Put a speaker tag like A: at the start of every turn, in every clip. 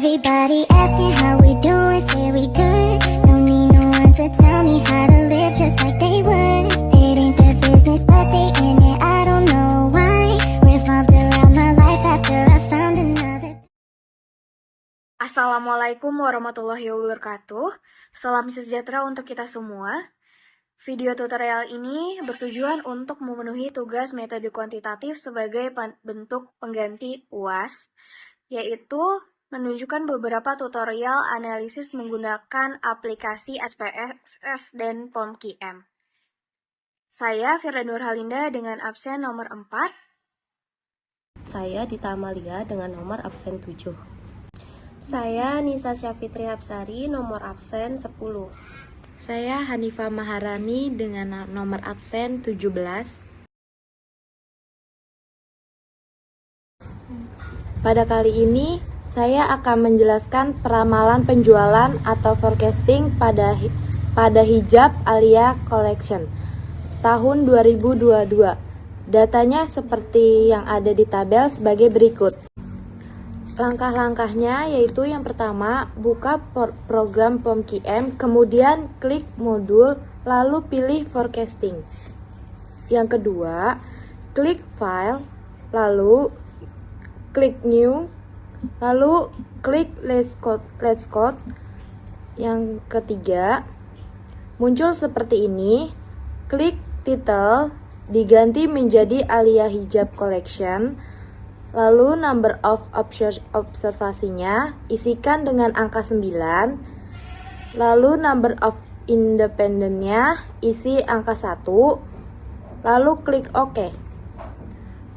A: Everybody asking how we doing, say we good. Don't need no one to tell me how to live just like they would. It ain't their business, but they in it, I don't know why. Revolved around my life after I found another.
B: Assalamualaikum warahmatullahi wabarakatuh. Salam sejahtera untuk kita semua. Video tutorial ini bertujuan untuk memenuhi tugas metode kuantitatif sebagai bentuk pengganti UAS, yaitu menunjukkan beberapa tutorial analisis menggunakan aplikasi SPSS dan POMQM. Saya Firda Nurhalinda dengan absen nomor 4.
C: Saya Dita Amalia dengan nomor absen 7. Saya Nisa Syafitri Hapsari, nomor absen 10.
D: Saya Hanifah Maharani dengan nomor absen 17. Pada kali ini, saya akan menjelaskan peramalan penjualan atau forecasting pada hijab Alia Collection tahun 2022. Datanya seperti yang ada di tabel sebagai berikut. Langkah-langkahnya yaitu yang pertama, buka program POMQM, kemudian klik modul, lalu pilih forecasting. Yang kedua, klik file, lalu klik new, lalu klik let's code. Yang ketiga, muncul seperti ini, klik title, diganti menjadi Alia Hijab Collection. Lalu number of observasinya isikan dengan angka 9. Lalu number of independentnya isi angka 1. Lalu klik OK.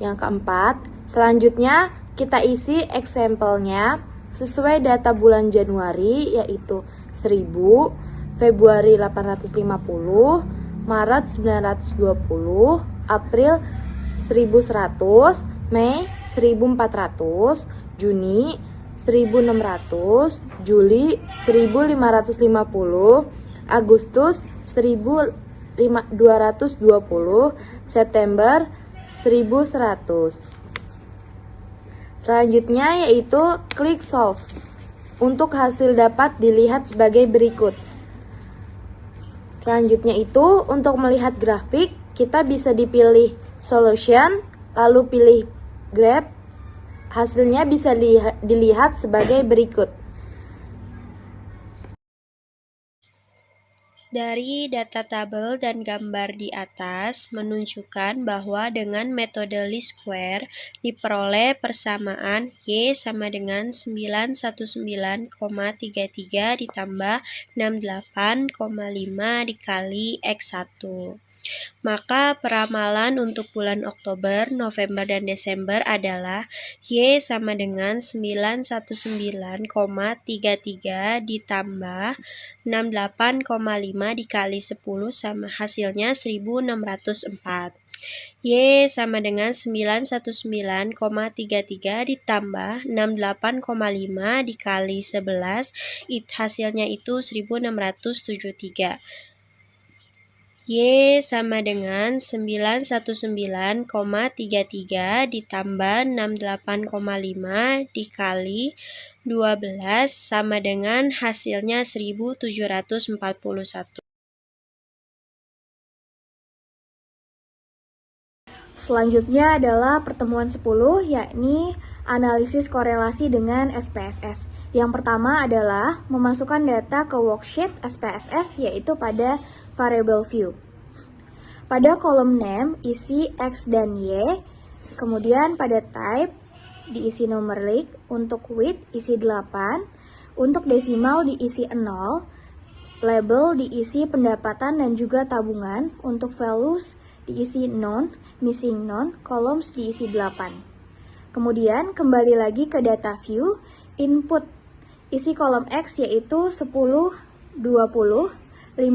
D: Yang keempat, selanjutnya kita isi example-nya sesuai data bulan Januari yaitu 1000, Februari 850, Maret 920, April 1100, Mei 1400, Juni 1600, Juli 1550, Agustus 1220, September 1100. Selanjutnya yaitu klik solve. Untuk hasil dapat dilihat sebagai berikut. Selanjutnya itu untuk melihat grafik, kita bisa dipilih solution, lalu pilih graph. Hasilnya bisa dilihat sebagai berikut.
C: Dari data tabel dan gambar di atas menunjukkan bahwa dengan metode least square diperoleh persamaan Y sama dengan 919,33 ditambah 68,5 dikali X1. Maka peramalan untuk bulan Oktober, November, dan Desember adalah Y sama dengan 919,33 ditambah 68,5 dikali 10 sama hasilnya 1604. Y sama dengan 919,33 ditambah 68,5 dikali 11, hasilnya itu 1673. Y sama dengan 919,33 ditambah 68,5 dikali 12 sama dengan hasilnya 1741.
B: Selanjutnya adalah pertemuan 10, yakni analisis korelasi dengan SPSS. Yang pertama adalah memasukkan data ke worksheet SPSS, yaitu pada variable view. Pada kolom name isi X dan Y, kemudian pada type diisi numeric, untuk width isi 8, untuk desimal diisi 0, label diisi pendapatan dan juga tabungan, untuk values diisi non, missing non, columns diisi 8. Kemudian kembali lagi ke data view, input isi kolom X yaitu 10, 20, 50, 55,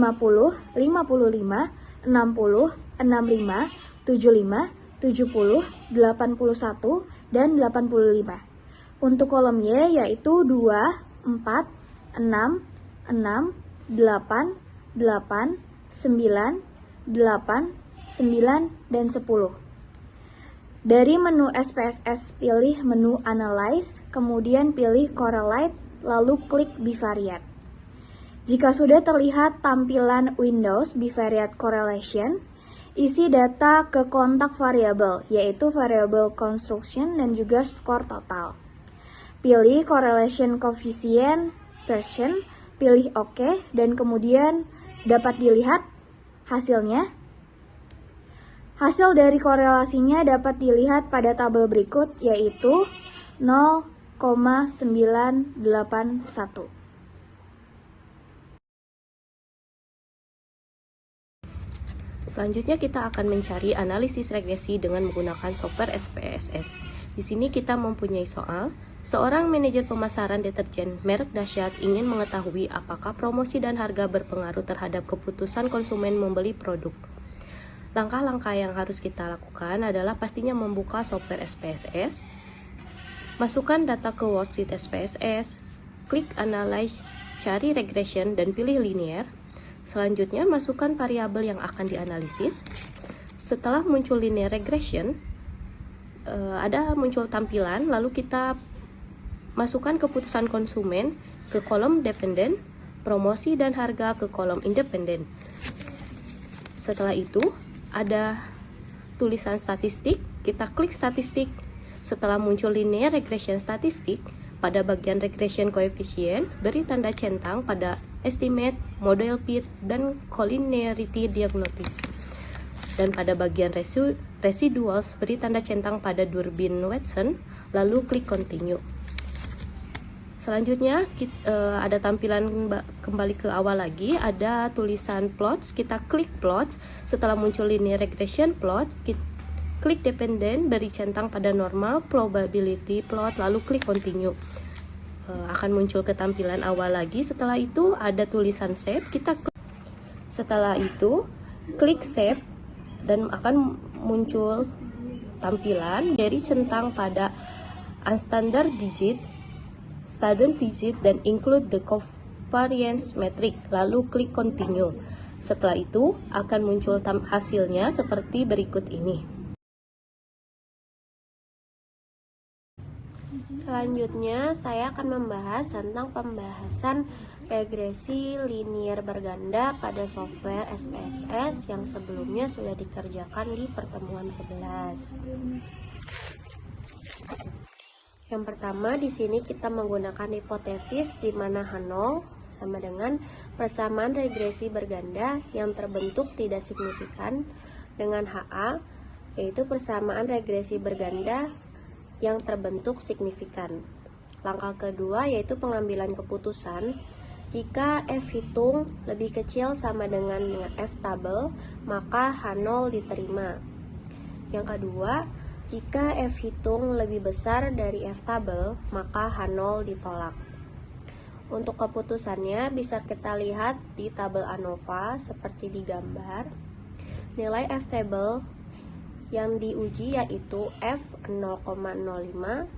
B: 60, 65, 75, 70, 81, dan 85. Untuk kolom Y yaitu 2, 4, 6, 6, 8, 8, 9, 8, 9, dan 10. Dari menu SPSS, pilih menu Analyze, kemudian pilih Correlate, lalu klik Bivariate. Jika sudah terlihat tampilan Windows Bivariate Correlation, isi data ke kontak variabel, yaitu variabel construction dan juga skor total. Pilih Correlation Coefficient Version, pilih OK, dan kemudian dapat dilihat hasilnya. Hasil dari korelasinya dapat dilihat pada tabel berikut, yaitu 0,981.
C: Selanjutnya kita akan mencari analisis regresi dengan menggunakan software SPSS. Di sini kita mempunyai soal, seorang manajer pemasaran deterjen merek dahsyat ingin mengetahui apakah promosi dan harga berpengaruh terhadap keputusan konsumen membeli produk. Langkah-langkah yang harus kita lakukan adalah pastinya membuka software SPSS, masukkan data ke worksheet SPSS, klik Analyze, cari Regression, dan pilih Linear. Selanjutnya, masukkan variabel yang akan dianalisis. Setelah muncul Linear Regression, ada muncul tampilan, lalu kita masukkan keputusan konsumen ke kolom Dependent, promosi dan harga ke kolom Independent. Setelah itu, ada tulisan statistik, kita klik statistik. Setelah muncul linear regression statistik, pada bagian regression coefficient, beri tanda centang pada estimate, model fit, dan collinearity diagnosis. Dan pada bagian residuals, beri tanda centang pada Durbin-Watson, lalu klik continue. Selanjutnya ada tampilan kembali ke awal lagi, ada tulisan plots, kita klik plots. Setelah muncul linear regression plot, klik dependent, beri centang pada normal, probability plot, lalu klik continue. Akan muncul ke tampilan awal lagi. Setelah itu ada tulisan save, kita klik. Setelah itu klik save dan akan muncul tampilan dari centang pada unstandard digit, student digit, dan include the covariance metric, lalu klik continue. Setelah itu akan muncul hasilnya seperti berikut ini. Selanjutnya saya akan membahas tentang pembahasan regresi linear berganda pada software SPSS yang sebelumnya sudah dikerjakan di pertemuan 11. Yang pertama, di sini kita menggunakan hipotesis di mana H0 sama dengan persamaan regresi berganda yang terbentuk tidak signifikan dengan HA, yaitu persamaan regresi berganda yang terbentuk signifikan. Langkah kedua yaitu pengambilan keputusan. Jika F hitung lebih kecil sama dengan F tabel, maka H0 diterima. Yang kedua, jika F hitung lebih besar dari F tabel, maka H0 ditolak. Untuk keputusannya bisa kita lihat di tabel ANOVA seperti di gambar. Nilai F table yang diuji yaitu F 0,05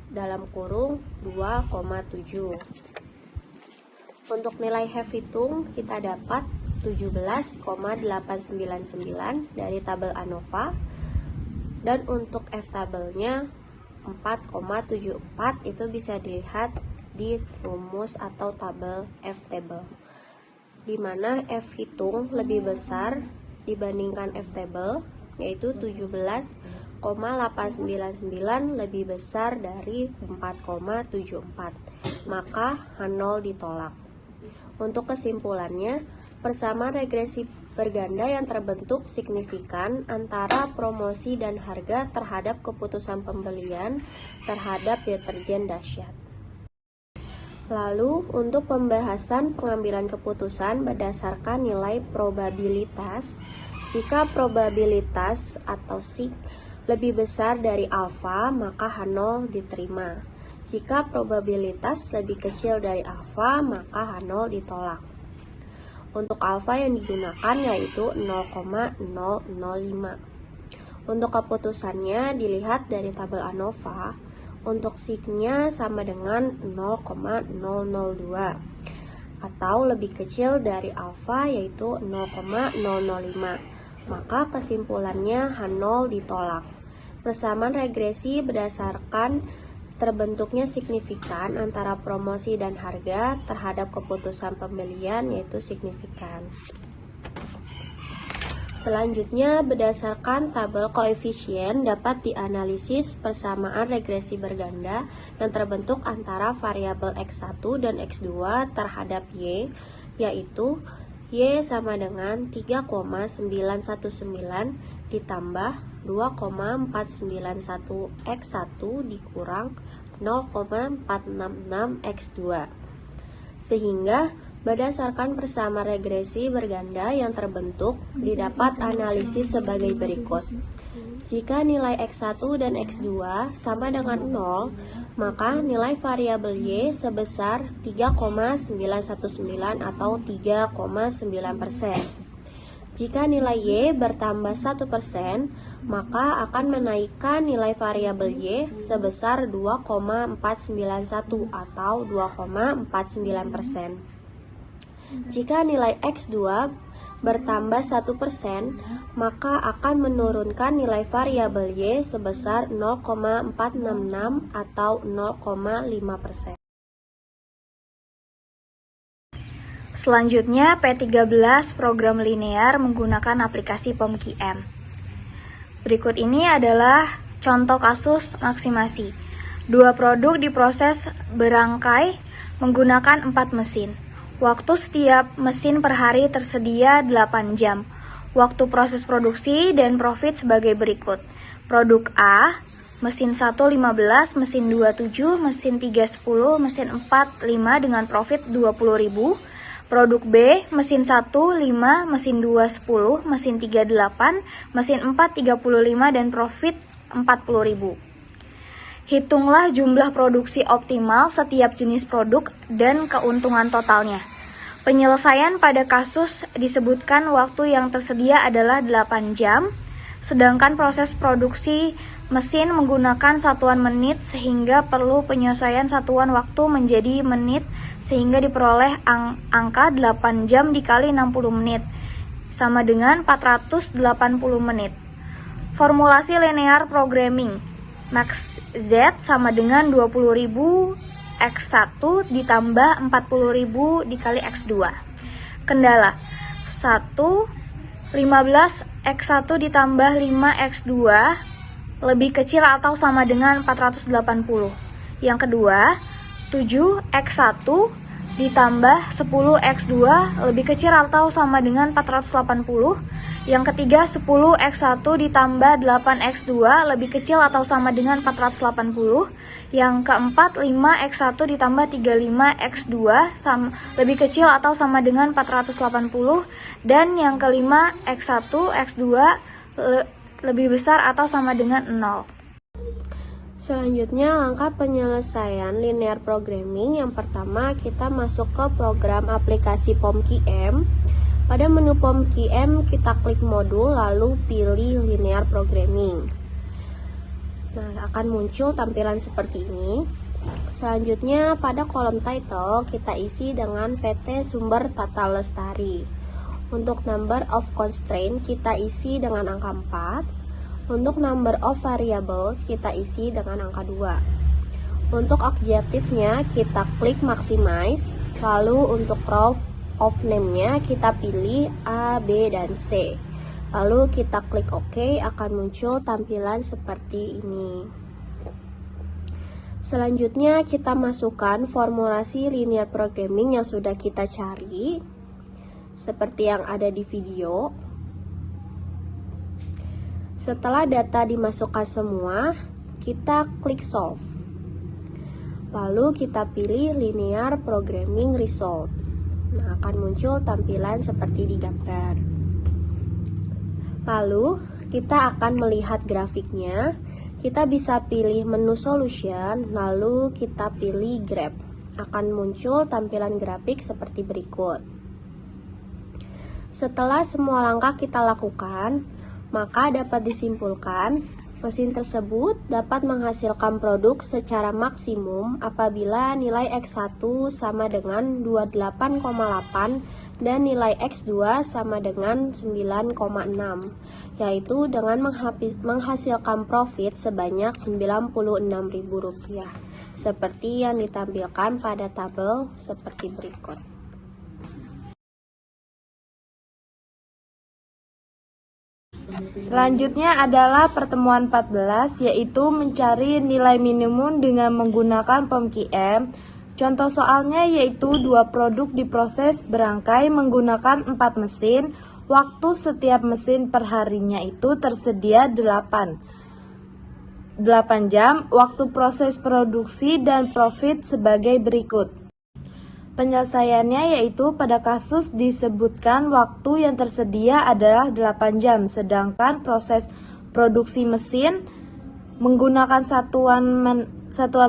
C: dalam kurung 2,7. Untuk nilai F hitung kita dapat 17,899 dari tabel ANOVA. Dan untuk F tabelnya 4,74, itu bisa dilihat di rumus atau tabel F table, di mana F hitung lebih besar dibandingkan F table, yaitu 17,899 lebih besar dari 4,74, maka H0 ditolak. Untuk kesimpulannya, persamaan regresi berganda yang terbentuk signifikan antara promosi dan harga terhadap keputusan pembelian terhadap deterjen dahsyat. Lalu, untuk pembahasan pengambilan keputusan berdasarkan nilai probabilitas, jika probabilitas atau SIG lebih besar dari alfa, maka H0 diterima. Jika probabilitas lebih kecil dari alfa, maka H0 ditolak. Untuk alfa yang digunakan yaitu 0,005. Untuk keputusannya dilihat dari tabel ANOVA. Untuk SIG-nya sama dengan 0,002 atau lebih kecil dari alfa yaitu 0,005. Maka kesimpulannya H0 ditolak. Persamaan regresi berdasarkan terbentuknya signifikan antara promosi dan harga terhadap keputusan pembelian, yaitu signifikan. Selanjutnya, berdasarkan tabel koefisien dapat dianalisis persamaan regresi berganda yang terbentuk antara variabel X1 dan X2 terhadap Y, yaitu Y sama dengan 3,919 ditambah 2,491 X1 dikurang 0,466 X2. Sehingga berdasarkan persamaan regresi berganda yang terbentuk, didapat analisis sebagai berikut. Jika nilai X1 dan X2 sama dengan 0, maka nilai variabel Y sebesar 3,919 atau 3,9%. Jika nilai Y bertambah 1%, maka akan menaikkan nilai variabel Y sebesar 2,491 atau 2,49%. Jika nilai X2 bertambah 1%, maka akan menurunkan nilai variabel Y sebesar 0,466 atau 0,5%.
B: Selanjutnya, P13 program linear menggunakan aplikasi POMQM. Berikut ini adalah contoh kasus maksimasi. Dua produk diproses berangkai menggunakan 4 mesin. Waktu setiap mesin per hari tersedia 8 jam. Waktu proses produksi dan profit sebagai berikut. Produk A, mesin 1 15, mesin 2 7, mesin 3 10, mesin 4 5 dengan profit 20.000. Produk B, mesin 1 5, mesin 2 10, mesin 3 8, mesin 4 35 dan profit 40.000. Hitunglah jumlah produksi optimal setiap jenis produk dan keuntungan totalnya. Penyelesaian pada kasus disebutkan waktu yang tersedia adalah 8 jam, sedangkan proses produksi mesin menggunakan satuan menit sehingga perlu penyesuaian satuan waktu menjadi menit sehingga diperoleh angka 8 jam dikali 60 menit sama dengan 480 menit. Formulasi linear programming. Max Z sama dengan 20.000 X1 ditambah 40.000 dikali X2. Kendala 1. 15 X1 ditambah 5 X2 lebih kecil atau sama dengan 480. Yang kedua, 7 X1 ditambah 10 X2 lebih kecil atau sama dengan 480. Yang ketiga, 10 X1 ditambah 8 X2 lebih kecil atau sama dengan 480. Yang keempat, 5 X1 ditambah 35 X2 lebih kecil atau sama dengan 480. Dan yang kelima, X1, X2 lebih besar atau sama dengan 0.
C: Selanjutnya, langkah penyelesaian linear programming. Yang pertama, kita masuk ke program aplikasi POMQM. Pada menu POMQM, kita klik modul, lalu pilih linear programming. Nah, akan muncul tampilan seperti ini. Selanjutnya, pada kolom title, kita isi dengan PT Sumber Tata Lestari. Untuk number of constraint, kita isi dengan angka 4. Untuk number of variables, kita isi dengan angka 2. Untuk objektifnya, kita klik maximize. Lalu untuk row of name-nya, kita pilih A, B, dan C. Lalu kita klik OK, akan muncul tampilan seperti ini. Selanjutnya, kita masukkan formulasi linear programming yang sudah kita cari, seperti yang ada di video. Setelah data dimasukkan semua, kita klik solve. Lalu kita pilih linear programming result. Nah, akan muncul tampilan seperti di gambar. Lalu, kita akan melihat grafiknya. Kita bisa pilih menu solution, lalu kita pilih graph. Akan muncul tampilan grafik seperti berikut. Setelah semua langkah kita lakukan, maka dapat disimpulkan Mesin tersebut dapat menghasilkan produk secara maksimum apabila nilai X1 sama dengan 28,8 dan nilai X2 sama dengan 9,6, yaitu dengan menghasilkan profit sebanyak Rp96.000, seperti yang ditampilkan pada tabel seperti berikut.
D: Selanjutnya adalah pertemuan 14, yaitu mencari nilai minimum dengan menggunakan POM-QM. Contoh soalnya yaitu 2 produk diproses berangkai menggunakan 4 mesin. Waktu setiap mesin perharinya itu tersedia 8 jam. Waktu proses produksi dan profit sebagai berikut. Penyelesaiannya yaitu pada kasus disebutkan waktu yang tersedia adalah 8 jam, sedangkan proses produksi mesin menggunakan satuan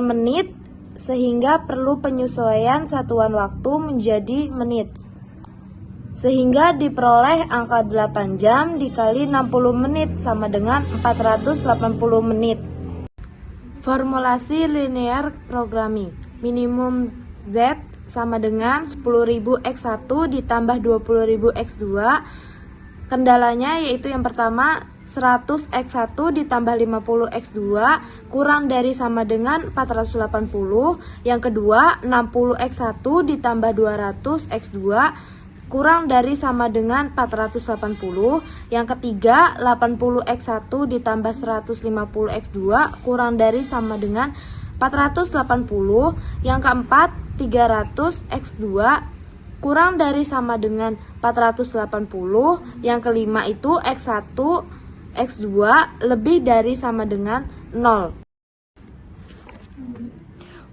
D: menit, sehingga perlu penyesuaian satuan waktu menjadi menit. Sehingga diperoleh angka 8 jam dikali 60 menit sama dengan 480 menit. Formulasi linear programming. Minimum Z sama dengan 10.000 X1 ditambah 20.000 X2. Kendalanya yaitu yang pertama 100 X1 ditambah 50 X2 kurang dari sama dengan 480. Yang kedua 60 X1 ditambah 200 X2 kurang dari sama dengan 480. Yang ketiga 80 X1 ditambah 150 X2 kurang dari sama dengan 480. Yang keempat 300 X2 kurang dari sama dengan 480. Yang kelima itu X1 X2 lebih dari sama dengan 0.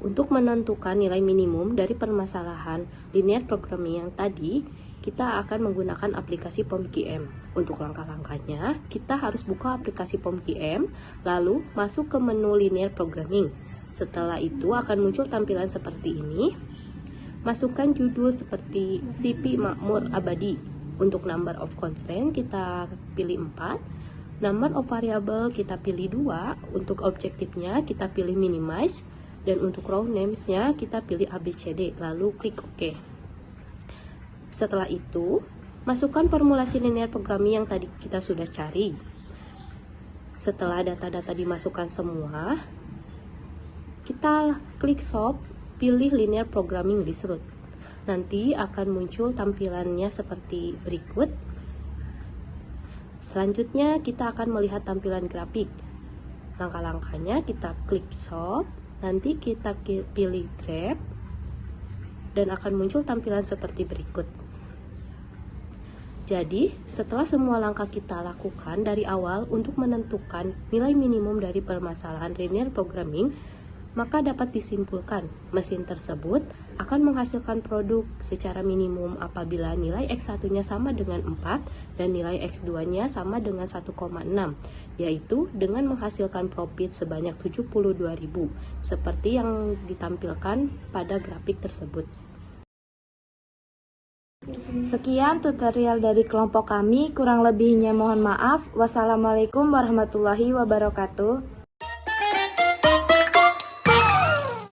C: Untuk menentukan nilai minimum dari permasalahan linear programming yang tadi, kita akan menggunakan aplikasi POM-QM. Untuk langkah-langkahnya, kita harus buka aplikasi POM-QM, lalu masuk ke menu linear programming. Setelah itu akan muncul tampilan seperti ini. Masukkan judul seperti CP Makmur Abadi. Untuk number of constraint kita pilih 4. Number of variable kita pilih 2. Untuk objektifnya kita pilih minimize. Dan untuk row names-nya kita pilih ABCD. Lalu klik OK. Setelah itu, masukkan formulasi linear programming yang tadi kita sudah cari. Setelah data-data dimasukkan semua, kita klik Shop, pilih linear programming list root. Nanti akan muncul tampilannya seperti berikut. Selanjutnya kita akan melihat tampilan grafik. Langkah-langkahnya kita klik Shop, nanti kita pilih Grab, dan akan muncul tampilan seperti berikut. Jadi, setelah semua langkah kita lakukan dari awal untuk menentukan nilai minimum dari permasalahan linear programming, maka dapat disimpulkan mesin tersebut akan menghasilkan produk secara minimum apabila nilai X1-nya sama dengan 4 dan nilai X2-nya sama dengan 1,6, yaitu dengan menghasilkan profit sebanyak 72.000, seperti yang ditampilkan pada grafik tersebut.
D: Sekian tutorial dari kelompok kami, kurang lebihnya mohon maaf. Wassalamualaikum warahmatullahi wabarakatuh.